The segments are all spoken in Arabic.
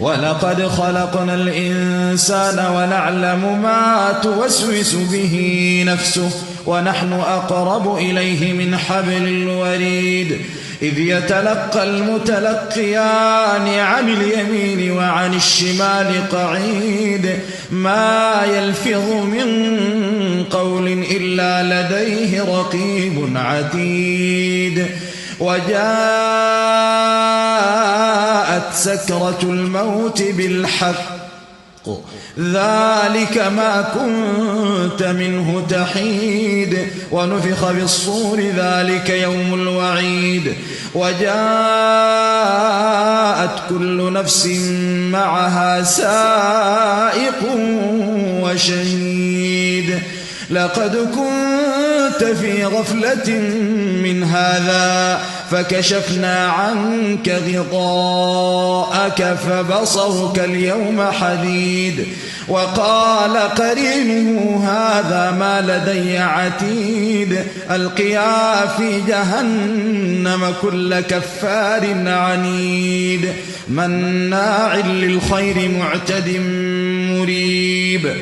ولقد خلقنا الإنسان ونعلم ما توسوس به نفسه ونحن أقرب إليه من حبل الوريد إذ يتلقى المتلقيان عن اليمين وعن الشمال قعيد ما يلفظ من قول إلا لديه رقيب عتيد وجاءت سكرة الموت بالحق ذلك ما كنت منه تحيد ونفخ بالصور ذلك يوم الوعيد وجاءت كل نفس معها سائق وشهيد لقد كنت في غفلة من هذا فكشفنا عنك غطاءك فبصرك اليوم حديد وقال قرينه هذا ما لدي عتيد ألقيا في جهنم كل كفار عنيد مناع للخير معتد مريب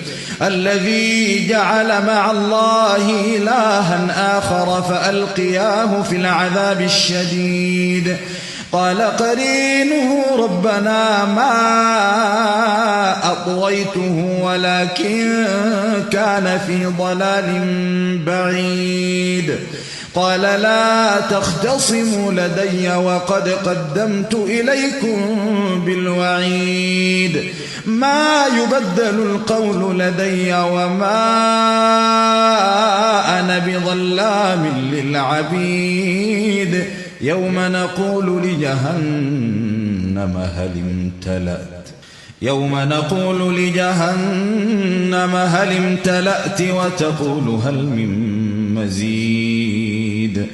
الذي جعل مع الله إلها آخر فألقياه في العذاب الشديد قال قرينه ربنا ما أطغيته ولكن كان في ضلال بعيد قال لا تختصموا لدي وقد قدمت إليكم بالوعيد ما يبدل القول لدي وما أنا بظلام للعبيد يوم نقول لجهنم هل امتلأت وتقول هل من مزيد